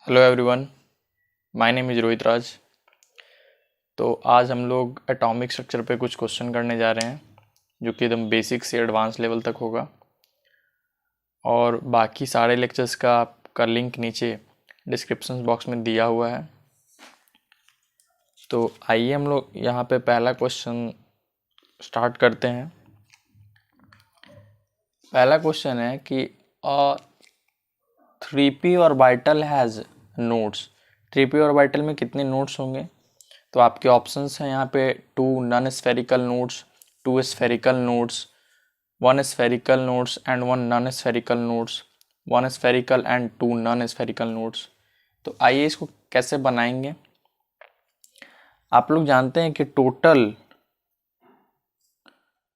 Hello everyone, my name is Rohit Raj. तो आज हम लोग एटॉमिक स्ट्रक्चर पे कुछ क्वेश्चन करने जा रहे हैं जो कि एकदम बेसिक से एडवांस लेवल तक होगा। और बाकी सारे लेक्चर्स का लिंक नीचे डिस्क्रिप्शन बॉक्स में दिया हुआ है। तो आइए हम लोग यहाँ पे पहला क्वेश्चन स्टार्ट करते हैं। पहला क्वेश्चन है कि 3p orbital has nodes. 3p orbital में कितने नोड्स होंगे? तो आपके ऑप्शंस हैं यहाँ पे 2 non spherical nodes, 2 spherical nodes, 1 spherical nodes and 1 non spherical nodes, 1 spherical and 2 non spherical nodes. तो आइए इसको कैसे बनाएंगे। आप लोग जानते हैं कि टोटल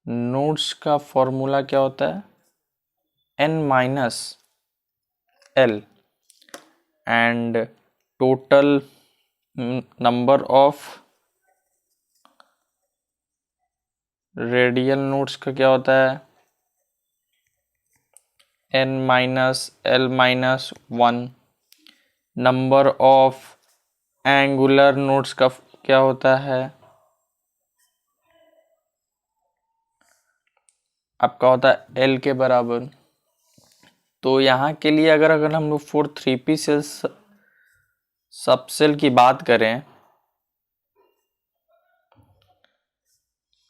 नोड्स का फॉर्मूला क्या होता है? n-l and total number of radial nodes का क्या होता है? n-l-1। Number of angular nodes का क्या होता है? आपका होता है l के बराबर। तो यहाँ के लिए अगर हम लोग 3p सेल्स सबसेल की बात करें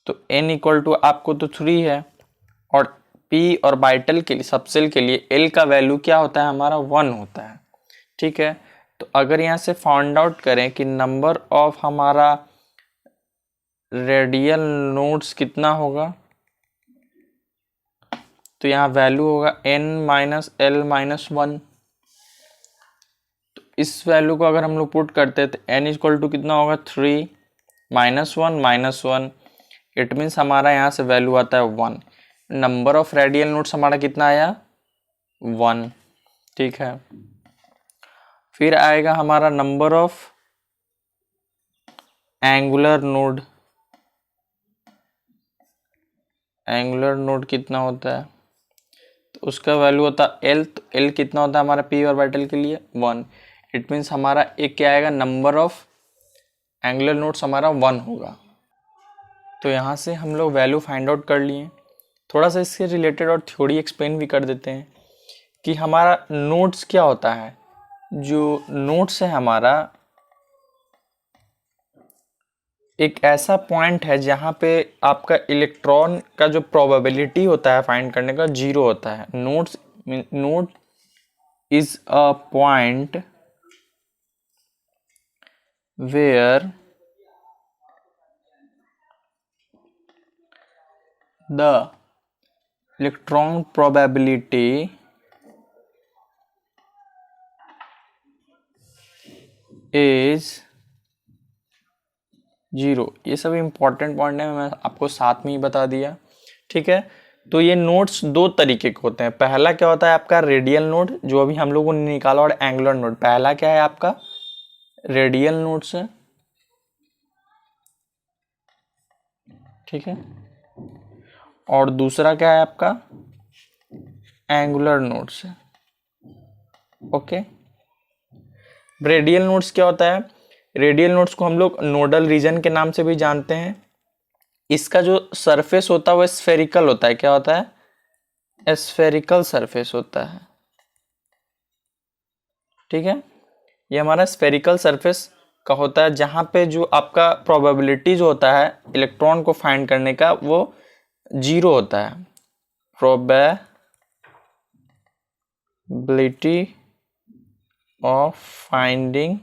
तो n इक्वल टू आपको तो 3 है और p ऑर्बिटल के लिए सबसेल के लिए l का वैल्यू क्या होता है? हमारा 1 होता है। ठीक है, तो अगर यहाँ से फाइंड आउट करें कि नंबर ऑफ हमारा रेडियल नोड्स कितना होगा, तो यहाँ वैल्यू होगा n-l-1। तो इस वैल्यू को अगर हम लोग पुट करते हैं तो n इक्वल टू कितना होगा? 3 -1 इट मीन्स हमारा यहाँ से वैल्यू आता है 1। नंबर ऑफ रेडियल नोड्स हमारा कितना आया? 1। ठीक है, फिर आएगा हमारा number of angular node. Angular node कितना होता है? तो उसका वैल्यू होता है l। तो l कितना होता है हमारा p ऑर्बिटल के लिए? 1। इट मीन्स हमारा एक क्या आएगा? नंबर ऑफ एंगुलर नोड्स हमारा 1 होगा। तो यहाँ से हम लोग वैल्यू फाइंड आउट कर लिए। थोड़ा सा इससे रिलेटेड और थ्योरी एक्सप्लेन भी कर देते हैं कि हमारा नोड्स क्या होता है। जो नोड्स है हमारा एक ऐसा पॉइंट है जहाँ पे आपका इलेक्ट्रॉन का जो प्रोबेबिलिटी होता है फाइंड करने का 0 होता है। Node is a point where the electron probability is 0। ये सब इंपॉर्टेंट पॉइंट है, मैं आपको साथ में ही बता दिया। ठीक है, तो ये नोड्स दो तरीके के होते हैं। पहला क्या होता है आपका? रेडियल नोड, जो अभी हम लोगों ने निकाला, और एंगुलर नोड। पहला क्या है आपका? रेडियल नोड्स है। ठीक है, और दूसरा क्या है आपका? एंगुलर नोड्स है। ओके, रेडियल नोड्स क्या होता है? रेडियल नोड्स को हम लोग नोडल रीजन के नाम से भी जानते हैं। इसका जो सरफेस होता है वो स्फेरिकल होता है। क्या होता है? स्फेरिकल सरफेस होता है। ठीक है, ये हमारा स्फेरिकल सरफेस का होता है, जहां पे जो आपका प्रोबेबिलिटी जो होता है इलेक्ट्रॉन को फाइंड करने का वो 0 होता है। Probability of finding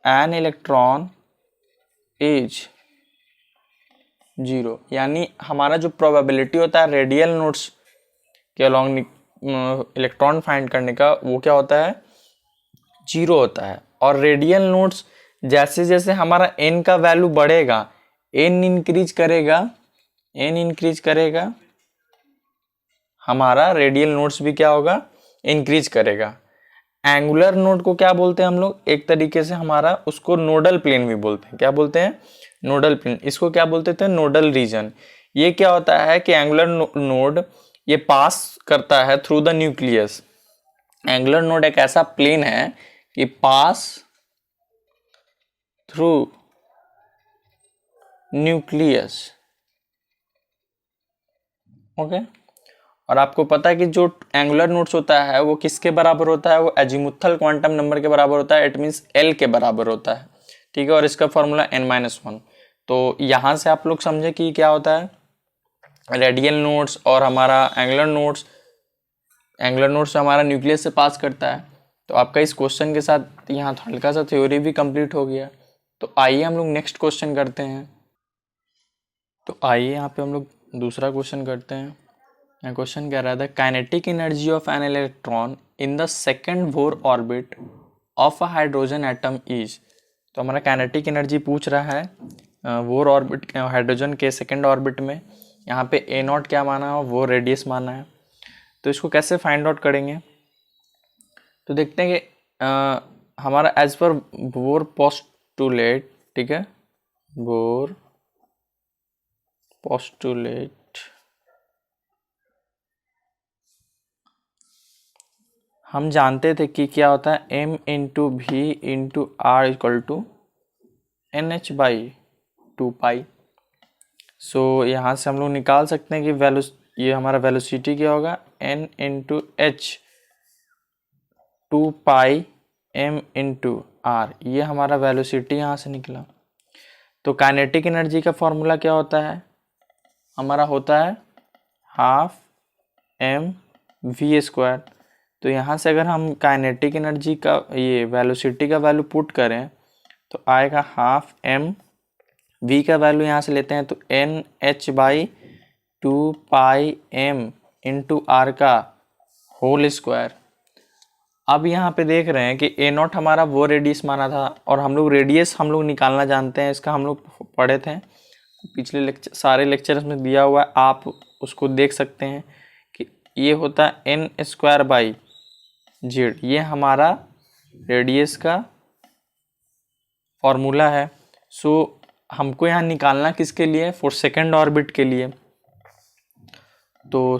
an electron is 0। यानी हमारा जो प्रोबेबिलिटी होता है रेडियल नोड्स के अलॉन्ग इलेक्ट्रॉन फाइंड करने का वो क्या होता है? 0 होता है। और रेडियल नोड्स जैसे जैसे हमारा n का वैल्यू बढ़ेगा, n इंक्रीज करेगा, हमारा रेडियल नोड्स भी क्या होगा? इंक्रीज करेगा। एंगुलर नोड को क्या बोलते हैं हम लोग? एक तरीके से हमारा उसको नोडल प्लेन भी बोलते हैं। क्या बोलते हैं? Nodal plane. इसको क्या बोलते थे? Nodal region. ये क्या होता है कि एंगुलर नोड ये पास करता है through the nucleus. Angular node एक ऐसा प्लेन है कि पास थ्रू न्यूक्लियस। ओके, और आपको पता है कि जो एंगुलर नोड्स होता है वो किसके बराबर होता है, वो एजीमुथल क्वांटम नंबर के बराबर होता है, इट मीन्स एल के बराबर होता है, ठीक है। और इसका फॉर्मूला n-1। तो यहाँ से आप लोग समझे कि क्या होता है रेडियल नोड्स और हमारा एंगुलर नोड्स। एंगुलर नोड्स हमारा न्यूक्लियस से पास करता है। तो आपका इस क्वेश्चन के साथ यहाँ हल्का सा थ्योरी भी कंप्लीट हो गया। तो आइए हम लोग नेक्स्ट क्वेश्चन करते हैं। तो आइए यहाँ पे हम लोग दूसरा क्वेश्चन करते हैं। क्वेश्चन कह रहा था kinetic energy of an electron in the second Bohr orbit of a hydrogen atom is. तो हमारा काइनेटिक एनर्जी पूछ रहा है बोर ऑर्बिट हाइड्रोजन के सेकेंड ऑर्बिट में। यहाँ पे ए नॉट क्या माना है, वो रेडियस माना है। तो इसको कैसे फाइंड आउट करेंगे, तो देखते हैं कि हमारा एज पर बोर पोस्टुलेट, ठीक है, बोर पोस्टुलेट हम जानते थे कि क्या होता है m into v into r equal to NH/2π। So यहाँ से हम लोग निकाल सकते हैं कि ये हमारा वेलोसिटी क्या होगा n into H 2π m into R, ये हमारा वेलोसिटी यहाँ से निकला। तो काइनेटिक एनर्जी का फॉर्मूला क्या होता है, हमारा होता है हाफ mv²। तो यहाँ से अगर हम काइनेटिक एनर्जी का ये वेलोसिटी का वैल्यू पुट करें तो आएगा हाफ m, v का वैल्यू यहाँ से लेते हैं तो NH/2π m इंटू आर का होल स्क्वायर। अब यहाँ पे देख रहे हैं कि ए नॉट हमारा वो रेडियस माना था और हम लोग रेडियस हम लोग निकालना जानते हैं, इसका हम लोग पढ़े थे पिछले लेक्चर, सारे लेक्चर्स में दिया हुआ है, आप उसको देख सकते हैं कि ये होता है n² जेड, ये हमारा रेडियस का फॉर्मूला है। सो हमको यहाँ निकालना किसके लिए, फॉर सेकेंड ऑर्बिट के लिए। तो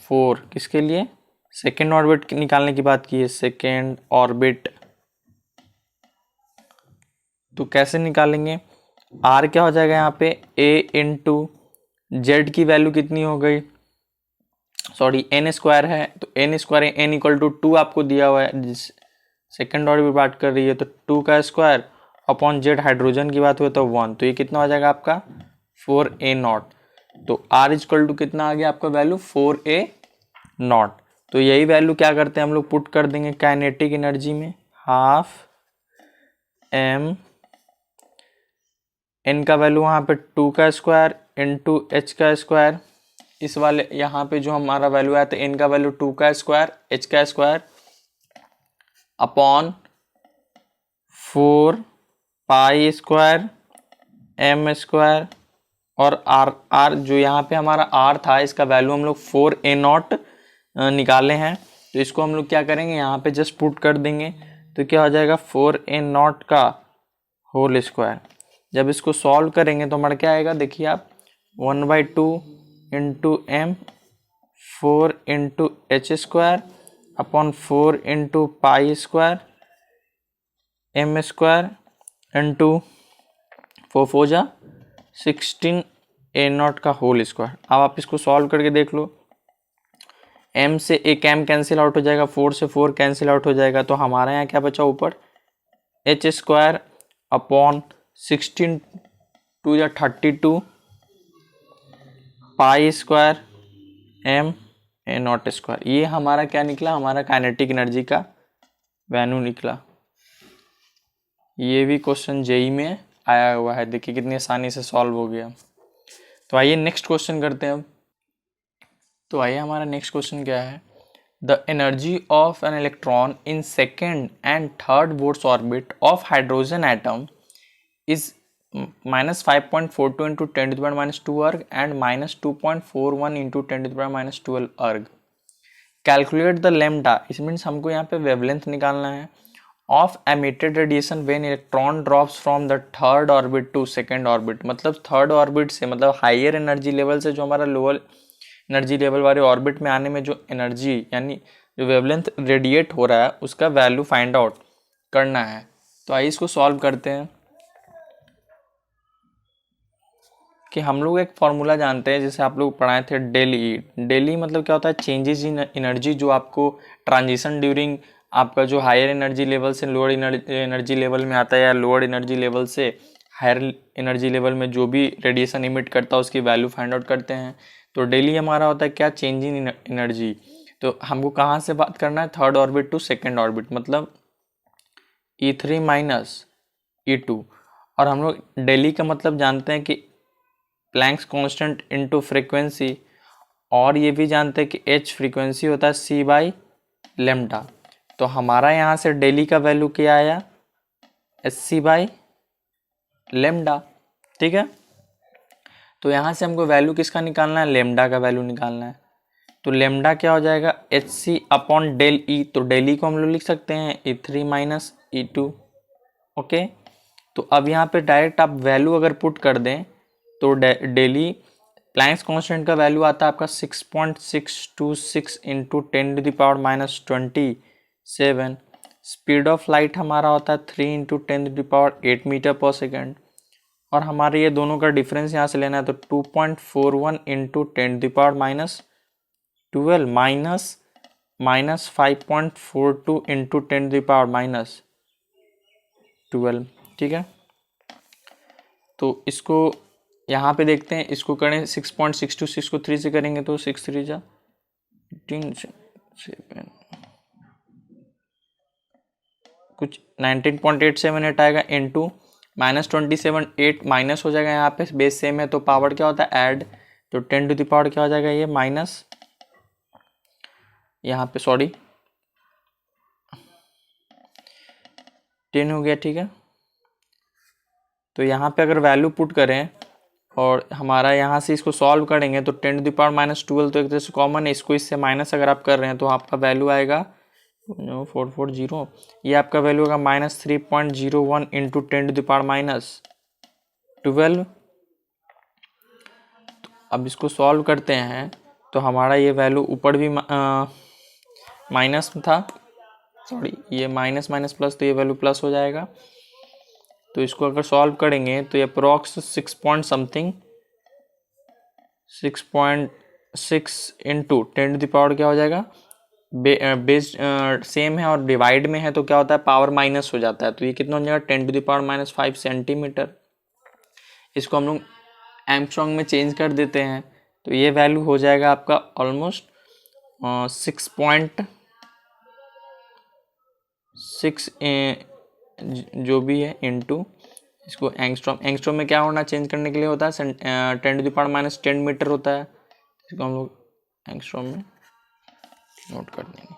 फॉर किसके लिए, सेकेंड ऑर्बिट निकालने की बात की है, सेकेंड ऑर्बिट। तो कैसे निकालेंगे, आर क्या हो जाएगा यहाँ पे ए इंटू जेड की वैल्यू कितनी हो गई, सॉरी n² है तो n² n इक्वल टू 2 आपको दिया हुआ है, जिस सेकेंड ऑर्बिट बात कर रही है तो 2 का स्क्वायर अपॉन जेड हाइड्रोजन की बात हुई तो 1, तो ये कितना हो जाएगा आपका 4a0। तो r इक्वल टू कितना आ गया आपका वैल्यू 4a0। तो यही वैल्यू क्या करते हैं हम लोग पुट कर देंगे काइनेटिक एनर्जी में, हाफ m, n का वैल्यू वहाँ पे 2 का स्क्वायर इंटू h का स्क्वायर, इस वाले यहाँ पे जो हमारा वैल्यू आया था n का वैल्यू 2 का स्क्वायर h का स्क्वायर अपॉन 4π² m² और r जो यहाँ पे हमारा r था इसका वैल्यू हम लोग 4a0 निकाले हैं। तो इसको हम लोग क्या करेंगे यहाँ पे जस्ट पुट कर देंगे तो क्या हो जाएगा 4a0 का होल स्क्वायर। जब इसको सॉल्व करेंगे तो हमारा क्या आएगा, देखिए आप 1/2 into m 4 into h² upon 4 into π² m² into 4 4 जा 16a0 का होल स्क्वायर। अब आप इसको सॉल्व करके देख लो, m से एक m कैंसिल आउट हो जाएगा, 4 से 4 कैंसिल आउट हो जाएगा, तो हमारे यहाँ क्या बचा ऊपर h² अपॉन 16 2 या 32 π² m/a0²। ये हमारा क्या निकला, हमारा काइनेटिक एनर्जी का वैल्यू निकला। ये भी क्वेश्चन जेई में आया हुआ है, देखिए कितनी आसानी से सॉल्व हो गया। तो आइए नेक्स्ट क्वेश्चन करते हैं। तो आइए हमारा नेक्स्ट क्वेश्चन क्या है, the energy of an electron in second and third Bohr's orbit of hydrogen atom is -5.42 into 10⁻² erg and -2.41 into 10⁻12 erg। Calculate the lambda, इस मीन्स हमको यहाँ पे वेवलेंथ निकालना है, of emitted radiation when electron drops from the third orbit to second orbit. मतलब third orbit से, मतलब higher energy level से जो हमारा लोअर एनर्जी लेवल वाले ऑर्बिट में आने में जो एनर्जी यानी जो वेवलेंथ रेडिएट हो रहा है उसका वैल्यू फाइंड आउट करना है। तो आइए इसको सॉल्व करते हैं कि हम लोग एक फॉर्मूला जानते हैं जैसे आप लोग पढ़ाए थे डेल ई। डेल ई मतलब क्या होता है, चेंजेस इन एनर्जी जो आपको ट्रांजिशन ड्यूरिंग आपका जो हायर एनर्जी लेवल से लोअर एनर्जी लेवल में आता है या लोअर एनर्जी लेवल से हायर एनर्जी लेवल में जो भी रेडिएशन इमिट करता है उसकी वैल्यू फाइंड आउट करते हैं। तो डेल ई हमारा होता है क्या, चेंज इन एनर्जी। तो हमको कहाँ से बात करना है, third orbit to second orbit, मतलब E3 माइनस E2। और हम लोग डेल ई का मतलब जानते हैं कि प्लैंक्स कांस्टेंट इनटू फ्रीक्वेंसी, और ये भी जानते हैं कि h फ्रीक्वेंसी होता है c बाई लेमडा। तो हमारा यहाँ से डेली का वैल्यू क्या आया, एच बाई लेमडा। ठीक है, तो यहाँ से हमको वैल्यू किसका निकालना है, लेमडा का वैल्यू निकालना है। तो लेमडा क्या हो जाएगा, h c upon del E. तो डेल ई को हम लोग लिख सकते हैं E3 माइनस E2। ओके, तो अब यहाँ पे डायरेक्ट आप वैल्यू अगर पुट कर दें तो डेली प्लैंक्स कांस्टेंट का वैल्यू आता है आपका 6.626 इंटू 10⁻27। स्पीड ऑफ लाइट हमारा होता है 3 इंटू 10⁸ मीटर पर सेकेंड। और हमारे ये दोनों का डिफरेंस यहाँ से लेना है तो 2.41 इंटू 10⁻12 माइनस 5.42 इंटू 10⁻12। ठीक है, तो इसको यहाँ पे देखते हैं, इसको करें 6.626 को 3 से करेंगे तो 6 3 जा 18 7 कुछ 19.878 आएगा इंटू -27 माइनस हो जाएगा, यहाँ पे बेस सेम है तो पावर क्या होता है ऐड। तो 10 टू द पावर क्या हो जाएगा ये माइनस, यहाँ पे सॉरी 10 हो गया। ठीक है, तो यहाँ पे अगर वैल्यू पुट करें और हमारा यहाँ से इसको सॉल्व करेंगे तो 10 टू द पावर -12 तो एक तरह से कॉमन है, इसको इससे माइनस अगर आप कर रहे हैं तो आपका वैल्यू आएगा 440। ये आपका वैल्यू होगा -3.01 इंटू 10 टू द पावर -12। तो अब इसको सॉल्व करते हैं तो हमारा ये वैल्यू ऊपर भी माइनस था, सॉरी ये माइनस माइनस प्लस, तो ये वैल्यू प्लस हो जाएगा। तो इसको अगर सॉल्व करेंगे तो ये approx 6.6 into 10 to the power क्या हो जाएगा, बेस सेम है और डिवाइड में है तो क्या होता है पावर माइनस हो जाता है। तो ये कितना हो जाएगा 10 टू द पावर -5 सेंटीमीटर। इसको हम लोग एंगस्ट्रॉम में चेंज कर देते हैं तो ये वैल्यू हो जाएगा आपका ऑलमोस्ट 6.6 जो भी है इंटू इसको एंगस्ट्रॉम में क्या होना चेंज करने के लिए होता है 10 टू द पावर -10 मीटर होता है। इसको हम लोग एंगस्ट्रॉम में नोट कर देंगे।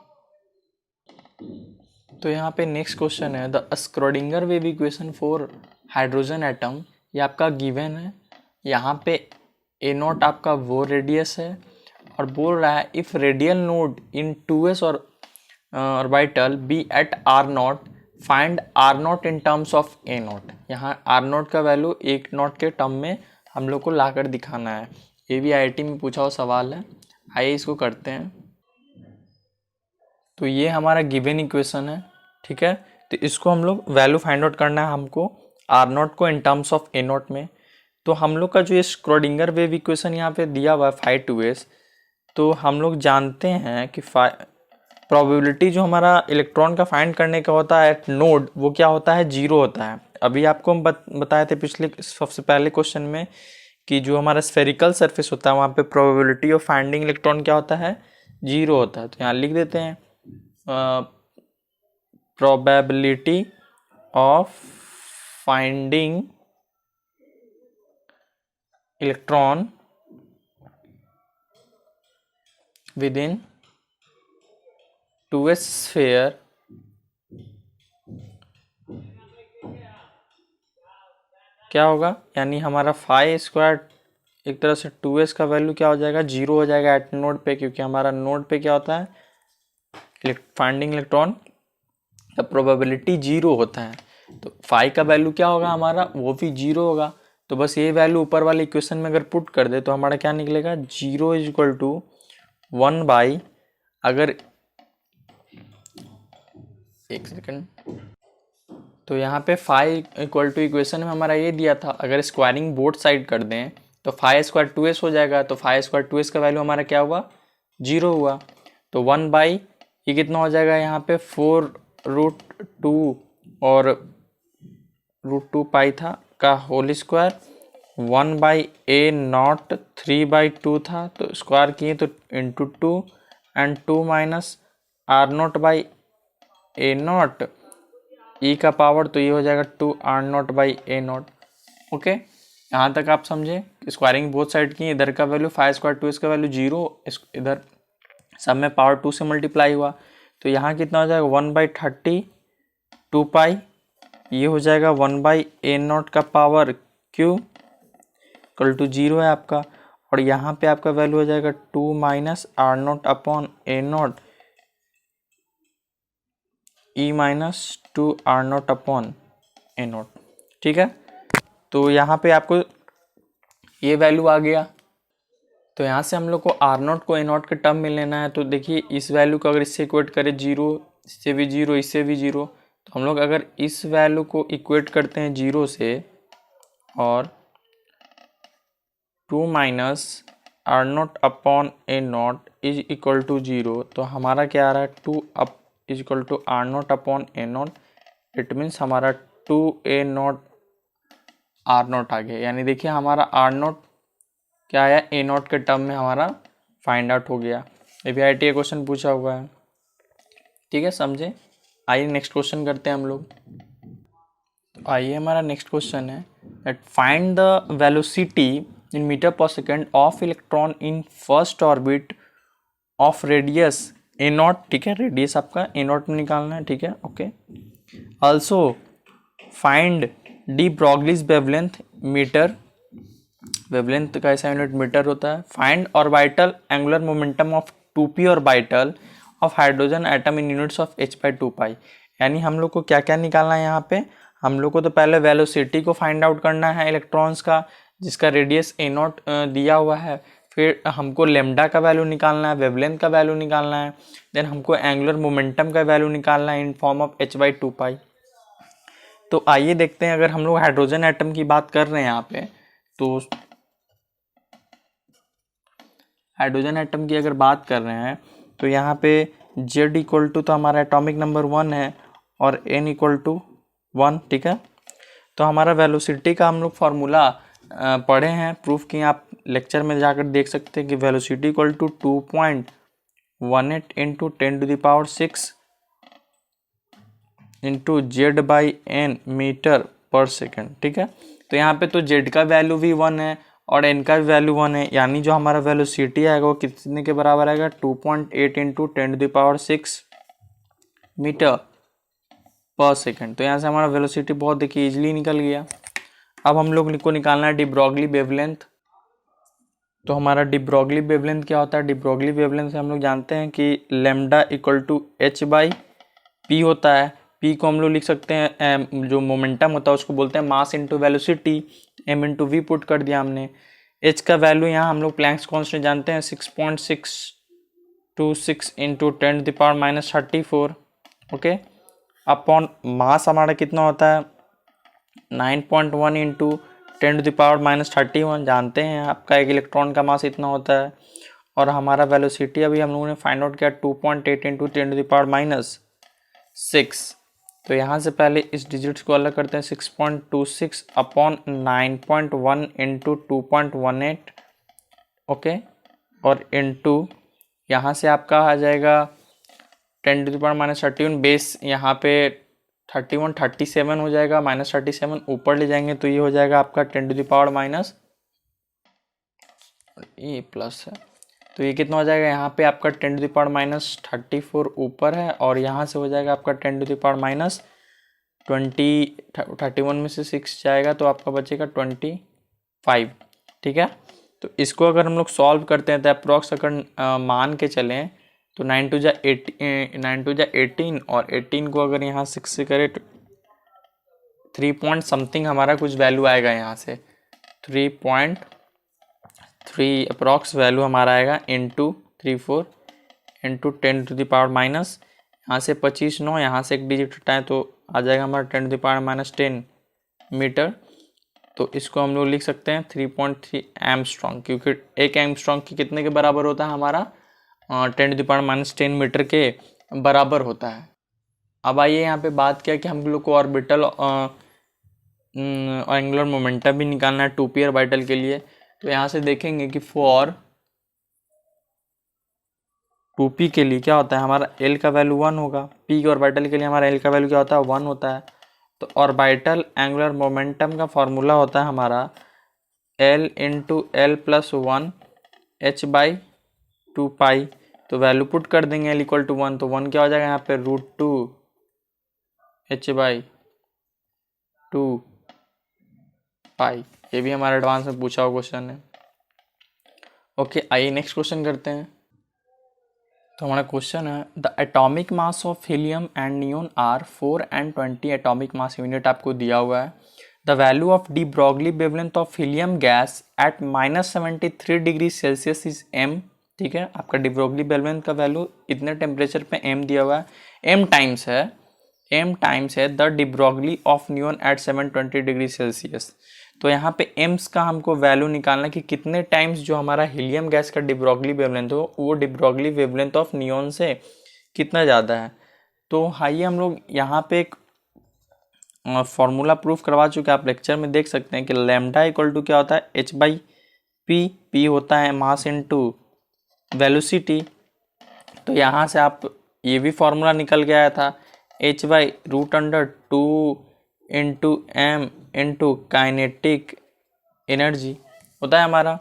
तो यहाँ पे नेक्स्ट क्वेश्चन है the Schrödinger wave equation for hydrogen atom. ये आपका गिवन है, यहाँ पे A0 आपका वो रेडियस है और बोल रहा है if radial node in 2s और orbital be at R0 find R0 in terms of A0। यहाँ R0 का वैल्यू A0 के टर्म में हम लोग को लाकर दिखाना है। ये भी IIT में पूछा हुआ सवाल है, आइए इसको करते हैं। तो ये हमारा गिवन इक्वेशन है, ठीक है। तो इसको हम लोग वैल्यू फाइंड आउट करना है हमको R0 को इन टर्म्स ऑफ A0 में। तो हम लोग का जो ये स्क्रोडिंगर वेव इक्वेशन यहाँ पे दिया हुआ है 5 तो हम लोग जानते हैं कि प्रोबेबिलिटी जो हमारा इलेक्ट्रॉन का फाइंड करने का होता है एट नोड वो क्या होता है 0 होता है। अभी आपको हम बताए थे पिछले सबसे पहले क्वेश्चन में कि जो हमारा स्फेरिकल सरफेस होता है वहाँ पे प्रोबेबिलिटी ऑफ फाइंडिंग इलेक्ट्रॉन क्या होता है 0 होता है। तो यहाँ लिख देते हैं probability of finding electron with in 2s sphere क्या होगा, यानी हमारा फाई स्क्वायर एक तरह से 2s का वैल्यू क्या हो जाएगा 0 हो जाएगा एट नोड पे, क्योंकि हमारा नोड पे क्या होता है फाइंडिंग इलेक्ट्रॉन का प्रोबेबिलिटी 0 होता है। तो फाई का वैल्यू क्या होगा हमारा वो भी 0 होगा। तो बस ये वैल्यू ऊपर वाले इक्वेशन में अगर पुट कर दे तो हमारा क्या निकलेगा, 0 इज इक्वल टू 1 बाई, अगर एक सेकेंड, तो यहाँ पे फाइव इक्वल टू इक्वेशन में हमारा ये दिया था, अगर स्क्वायरिंग बोथ साइड कर दें तो 5² 2s हो जाएगा। तो 5² 2s का वैल्यू हमारा क्या हुआ, 0 हुआ। तो 1 बाई ये कितना हो जाएगा यहाँ पे 4√2 और √2 पाई था का होल स्क्वायर, 1 बाई a0 3/2 था, तो स्क्वायर किए तो into 2 and 2 minus r0 by a0 ई का पावर, तो ये हो जाएगा 2r0 बाई a0। ओके, यहाँ तक आप समझे। स्क्वायरिंग बोथ साइड की, इधर का वैल्यू 5² 2s का वैल्यू 0, इधर सब में पावर 2 से मल्टीप्लाई हुआ, तो यहाँ कितना हो जाएगा 1/30 2 पाई, ये हो जाएगा 1 बाई a0 का पावर q इक्वल टू 0 है आपका, और यहाँ पे आपका वैल्यू हो जाएगा 2 minus r0 upon a0 E minus 2r0 upon a0। ठीक है, तो यहाँ पे आपको ये वैल्यू आ गया। तो यहाँ से हम लोग को r0 को a0 के टर्म में लेना है। तो देखिए इस वैल्यू को अगर इससे इक्वेट करें 0, इससे भी 0, इससे भी 0, तो हम लोग अगर इस वैल्यू को इक्वेट करते हैं 0 से और 2 minus r0 upon a0 is equal to 0, तो हमारा क्या आ रहा है 2 up is equal to r0 upon a0। It means हमारा 2a0 r0 आ गया। यानी देखिए हमारा r0 क्या आया, a0 के टर्म में हमारा फाइंड आउट हो गया। APIT क्वेश्चन पूछा हुआ है। ठीक है, समझे। आइए नेक्स्ट क्वेश्चन करते हैं हम लोग। आइए हमारा नेक्स्ट क्वेश्चन है that find the velocity in metre per second of electron in first orbit of radius a0। ठीक है, रेडियस आपका a0 में निकालना है। ठीक है, okay. Also find de Broglie's wavelength meter, wavelength का ऐसा यूनिट मीटर होता है। Find orbital angular momentum of 2p orbital of hydrogen atom in units of h/2 pi. यानी हम लोग को क्या क्या निकालना है यहाँ पे, हम लोग को तो पहले वेलोसिटी को फाइंड आउट करना है इलेक्ट्रॉन्स का, जिसका रेडियस a0 दिया हुआ है। फिर हमको लेमडा का वैल्यू निकालना है, वेवलेंथ का वैल्यू निकालना है, देन हमको एंगुलर मोमेंटम का वैल्यू निकालना है इन फॉर्म ऑफ h/2 पाई। तो आइए देखते हैं, अगर हम लोग हाइड्रोजन एटम की बात कर रहे हैं यहाँ पे, तो हाइड्रोजन एटम की अगर बात कर रहे हैं तो यहाँ पे Z इक्वल टू तो हमारा एटॉमिक नंबर 1 है और N इक्वल टू 1। ठीक है, तो हमारा वेलोसिटी का हम लोग फार्मूला पढ़े हैं, प्रूफ किए, आप लेक्चर में जाकर देख सकते हैं कि velocity equal to 2.18 into 10⁶ into Z/N meter per second. ठीक है, तो यहाँ पे तो Z का वैल्यू भी 1 है और N का भी वैल्यू 1 है, यानी जो हमारा वेलोसिटी आएगा वो कितने के बराबर आएगा, 2.8 इंटू 10⁶ मीटर पर सेकेंड। तो यहाँ से हमारा वेलोसिटी बहुत देखिए इजीली निकल गया। अब हम लोग को निकालना है डी ब्रॉगली वेवलेंथ। तो हमारा डी ब्रॉगली वेवलेंथ क्या होता है, डी ब्रॉगली वेवलेंथ से हम लोग जानते हैं कि लेमडा इक्वल टू h/p होता है। p को हम लोग लिख सकते हैं, जो मोमेंटम होता है उसको बोलते हैं mass into velocity, m into v put कर दिया हमने। h का वैल्यू यहाँ हम लोग प्लैंक्स कांस्टेंट जानते हैं 6.626 इंटू 10⁻34। ओके, अपॉन मास हमारा कितना होता है 9.1 इंटू 10⁻31 जानते हैं, आपका एक इलेक्ट्रॉन का मास इतना होता है। और हमारा वेलोसिटी अभी हम लोगों ने फाइंड आउट किया 2.8 इंटू 10⁻6। तो यहाँ से पहले इस डिजिट्स को अलग करते हैं, 6.26 अपॉन 9.1 इंटू 2.18। ओके, और इंटू यहाँ से आपका आ जाएगा 10⁻31 बेस, यहाँ पे 37 हो जाएगा, -37 ऊपर ले जाएंगे तो ये हो जाएगा आपका 10⁻, ये प्लस है तो ये कितना हो जाएगा, यहाँ पे आपका 10⁻34 ऊपर है और यहाँ से हो जाएगा आपका 10⁻20। 31 में से 6 जाएगा तो आपका बचेगा 25। ठीक है, तो इसको अगर हम लोग सॉल्व करते हैं तो अप्रॉक्स अगर मान के चलें तो 9 2 जा 18 और 18 को अगर यहाँ 6 से करें तो 3 पॉइंट समथिंग हमारा कुछ वैल्यू आएगा यहाँ से। 3.3 अप्रॉक्स वैल्यू हमारा आएगा इंटू 34 इंटू 10⁻⁻, यहाँ से 25 9, यहाँ से एक डिजिट हटाएं तो आ जाएगा हमारा 10⁻10 मीटर। तो इसको हम लोग लिख सकते हैं 3.3 एंगस्ट्रॉम, क्योंकि एक एंगस्ट्रॉम की कितने के बराबर होता है हमारा 10⁻10 मीटर के बराबर होता है। अब आइए यहाँ पे बात किया कि हम लोग को ऑर्बिटल एंगुलर मोमेंटम भी निकालना है 2p ऑर्बिटल के लिए। तो यहाँ से देखेंगे कि फॉर 2p के लिए क्या होता है, हमारा l का वैल्यू 1 होगा, p के ऑर्बिटल के लिए हमारा l का वैल्यू क्या होता है 1 होता है। तो ऑर्बिटल एंगुलर मोमेंटम का फॉर्मूला होता है हमारा l into l plus 1 h/2π। तो वैल्यू पुट कर देंगे l इक्वल टू 1, तो 1 क्या हो जाएगा यहाँ पे √2 h/2π। ये भी हमारा एडवांस में पूछा हुआ क्वेश्चन है। ओके, आइए नेक्स्ट क्वेश्चन करते हैं। तो हमारा क्वेश्चन है the atomic mass of helium and neon are 4 and 20 atomic mass unit आपको दिया हुआ है। The value of de Broglie wavelength of helium gas at -73 degree Celsius is m। ठीक है, आपका डी ब्रॉगली वेवलेंथ का वैल्यू इतने टेम्परेचर पे m दिया हुआ है, m टाइम्स है the de Broglie of neon at 720 degree Celsius. तो यहाँ पे एम्स का हमको वैल्यू निकालना कि कितने टाइम्स जो हमारा हीलियम गैस का डी ब्रॉगली वेवलेंथ हो वो D Broglie wavelength of neon से कितना ज़्यादा है। तो आइए हम लोग यहाँ पे एक फॉर्मूला प्रूफ करवा चुके हैं, आप लेक्चर में देख सकते हैं कि लैम्डा इक्वल टू क्या होता है h/p, p होता है मास इनटू वेलोसिटी। तो यहाँ से आप ये भी फॉर्मूला निकल के आया था h/√2 into m into kinetic energy होता है हमारा।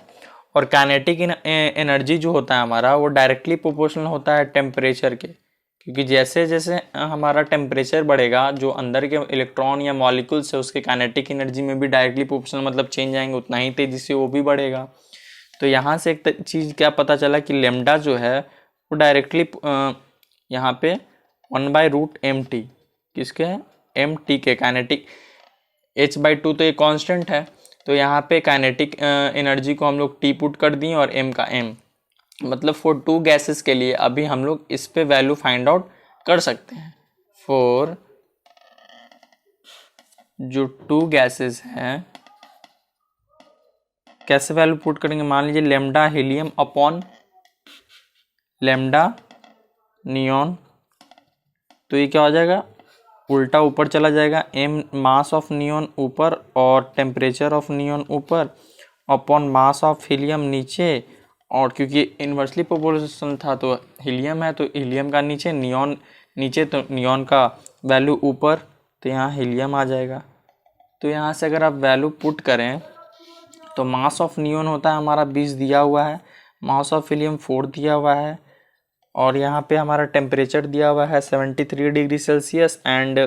और काइनेटिक एनर्जी जो होता है हमारा वो डायरेक्टली प्रोपोर्शनल होता है टेम्परेचर के, क्योंकि जैसे जैसे हमारा टेम्परेचर बढ़ेगा जो अंदर के इलेक्ट्रॉन या मॉलिक्यूल्स है उसके काइनेटिक एनर्जी में भी डायरेक्टली प्रोपोर्शनल मतलब चेंज आएंगे, उतना ही तेजी से वो भी बढ़ेगा। तो यहाँ से एक चीज़ क्या पता चला कि लेमडा जो है वो डायरेक्टली यहाँ पे 1/√mt किसके है mt के काइनेटिक, h/2 तो ये कांस्टेंट है, तो यहाँ पे काइनेटिक एनर्जी को हम लोग t पुट कर दिए और m का m, मतलब फॉर 2 गैसेस के लिए अभी हम लोग इस पे वैल्यू फाइंड आउट कर सकते हैं। फॉर जो 2 गैसेस हैं कैसे वैल्यू पुट करेंगे, मान लीजिए lambda helium upon lambda neon, तो ये क्या हो जाएगा उल्टा ऊपर चला जाएगा, m मास ऑफ नियॉन ऊपर और टेम्परेचर ऑफ नियॉन ऊपर अपॉन मास ऑफ हीलियम नीचे, और क्योंकि इन्वर्सली प्रोपोर्शनल था तो हीलियम है तो हीलियम का नीचे, नियॉन नीचे तो नियॉन का वैल्यू ऊपर, तो यहाँ हीलियम आ जाएगा। तो यहाँ से अगर आप वैल्यू पुट करें तो मास ऑफ नियॉन होता है हमारा 20 दिया हुआ है, मास ऑफ हीलियम 4 दिया हुआ है, और यहाँ पे हमारा टेम्परेचर दिया हुआ है 73 degree Celsius and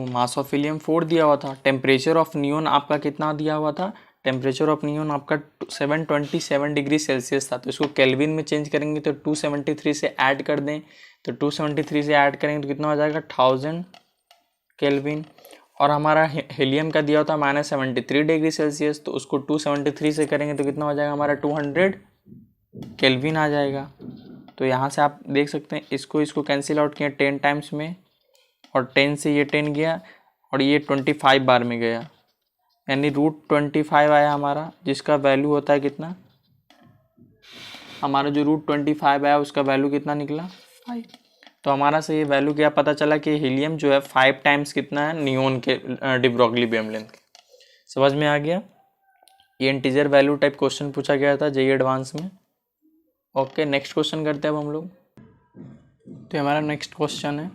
mass of helium 4 दिया हुआ था। टेम्परेचर ऑफ नियॉन आपका कितना दिया हुआ था, टेम्परेचर ऑफ नियॉन आपका 727 डिग्री सेल्सियस था। तो इसको केल्विन में चेंज करेंगे तो 273 से ऐड कर दें, तो 273 से ऐड करेंगे तो कितना हो जाएगा 1000 केल्विन। और हमारा हीलियम का दिया होता है -73 डिग्री सेल्सियस, तो उसको 273 से करेंगे तो कितना हो जाएगा हमारा 200 केल्विन आ जाएगा। तो यहाँ से आप देख सकते हैं इसको कैंसिल आउट किया 10 टाइम्स में, और 10 से ये 10 गया और ये 25 बार में गया, यानी √25 आया हमारा, जिसका वैल्यू होता है कितना, हमारा जो √25 आया उसका वैल्यू कितना निकला 5। तो हमारा से ये वैल्यू क्या पता चला कि हीलियम जो है 5 टाइम्स कितना है नियॉन के डी ब्रॉगली वेवलेंथ के। समझ में आ गया, ये इंटीजर वैल्यू टाइप क्वेश्चन पूछा गया था जेईई एडवांस में। ओके, नेक्स्ट क्वेश्चन करते हैं अब हम लोग। तो हमारा नेक्स्ट क्वेश्चन है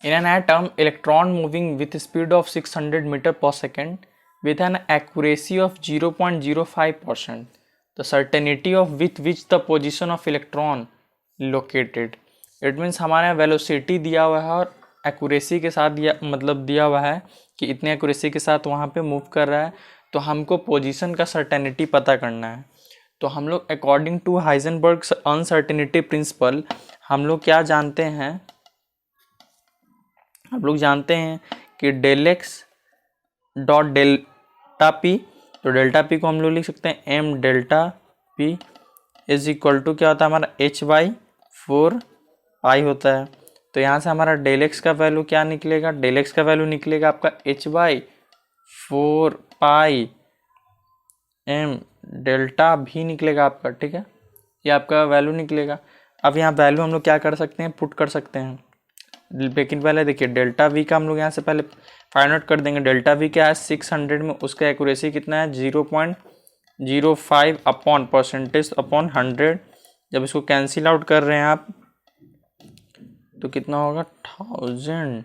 in an atom electron moving with speed of 600 meter per second with an accuracy of 0.05%, the certainty of with which the position of electron located। It means हमारे यहाँ वेलोसिटी दिया हुआ है और एक्यूरेसी के साथ दिया हुआ है कि इतने एक्यूरेसी के साथ वहाँ पे मूव कर रहा है, तो हमको पोजीशन का सर्टेनिटी पता करना है। तो हम लोग अकॉर्डिंग टू हाइजेनबर्ग्स अनसर्टेनिटी प्रिंसिपल हम लोग क्या जानते हैं, हम लोग जानते हैं कि del x dot delta p, तो डेल्टा पी को हम लोग लिख सकते हैं m delta p is equal to क्या होता है हमारा एच बाई 4 पाई होता है। तो यहाँ से हमारा डेल एक्स का वैल्यू क्या निकलेगा, डेल एक्स का वैल्यू निकलेगा आपका h by 4 pi m delta भी निकलेगा आपका, ठीक है, ये आपका वैल्यू निकलेगा। अब यहाँ वैल्यू हम लोग क्या कर सकते हैं, पुट कर सकते हैं, लेकिन पहले देखिए डेल्टा वी का हम लोग यहाँ से पहले फाइंड आउट कर देंगे। डेल्टा वी क्या है 600 में, उसका एक्यूरेसी कितना है 0.05 अपॉन परसेंटेज अपॉन 100। जब इसको कैंसिल आउट कर रहे हैं आप तो कितना होगा 1000।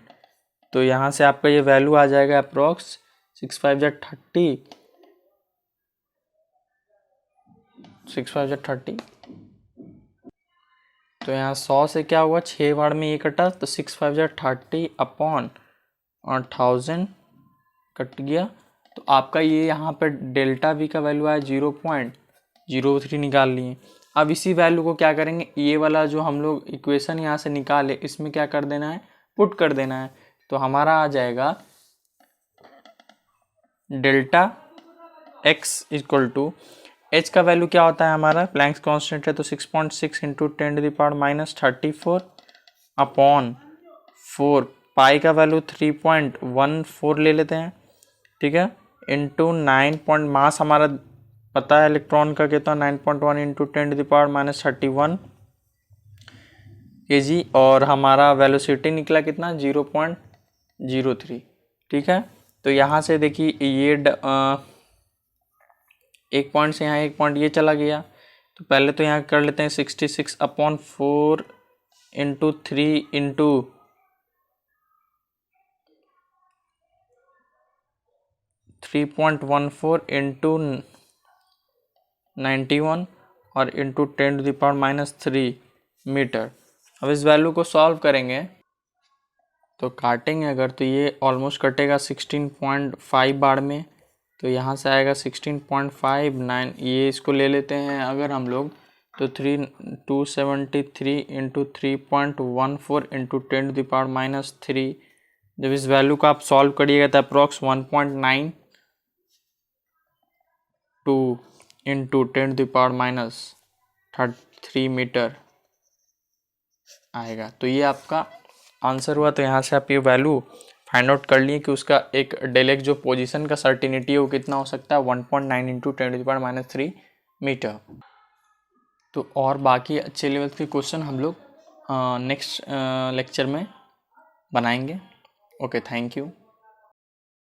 तो यहाँ से आपका ये वैल्यू आ जाएगा अप्रोक्स 6×5 = 30। तो यहाँ 100 से क्या हुआ 6 बार में ये कटा, तो 6×5 = 30 अपॉन 1000 कट गया। तो आपका ये यहाँ पर डेल्टा वी का वैल्यू आया 0.03 निकाल लिए। अब इसी वैल्यू को क्या करेंगे, ये वाला जो हम लोग इक्वेशन यहाँ से निकाले इसमें क्या कर देना है, पुट कर देना है। तो हमारा आ जाएगा delta x equal to h का वैल्यू क्या होता है हमारा, प्लैंक्स कांस्टेंट है तो 6.6 × 10⁻34 अपॉन 4, पाई का वैल्यू 3.14 ले लेते हैं, ठीक है, इंटू 9 मास हमारा पता है इलेक्ट्रॉन का कितना 9.1 × 10⁻31 kg, और हमारा वेलोसिटी निकला कितना 0.03, ठीक है। तो यहाँ से देखिए ये एक पॉइंट से यहाँ एक पॉइंट ये चला गया, तो पहले तो यहाँ कर लेते हैं 66/4 × 3 × 3.14 × 91 और इंटू 10⁻³ मीटर। अब इस वैल्यू को सॉल्व करेंगे तो काटेंगे अगर, तो ये ऑलमोस्ट कटेगा 16.5 बार में, तो यहाँ से आएगा 16.59। ये इसको ले लेते हैं अगर हम लोग तो 273 × 3.14 × 10⁻³ जब इस वैल्यू को आप सॉल्व करिएगा तो अप्रॉक्स 1.92 × 10⁻³ मीटर आएगा। तो ये आपका आंसर हुआ। तो यहाँ से आप ये वैल्यू फाइंड आउट कर लिए कि उसका एक डेलेक्ट जो पोजीशन का सर्टिनिटी है वो कितना हो सकता है 1.9 × 10⁻³ मीटर। तो और बाकी अच्छे लेवल के क्वेश्चन हम लोग नेक्स्ट लेक्चर में बनाएंगे। Okay, thank you.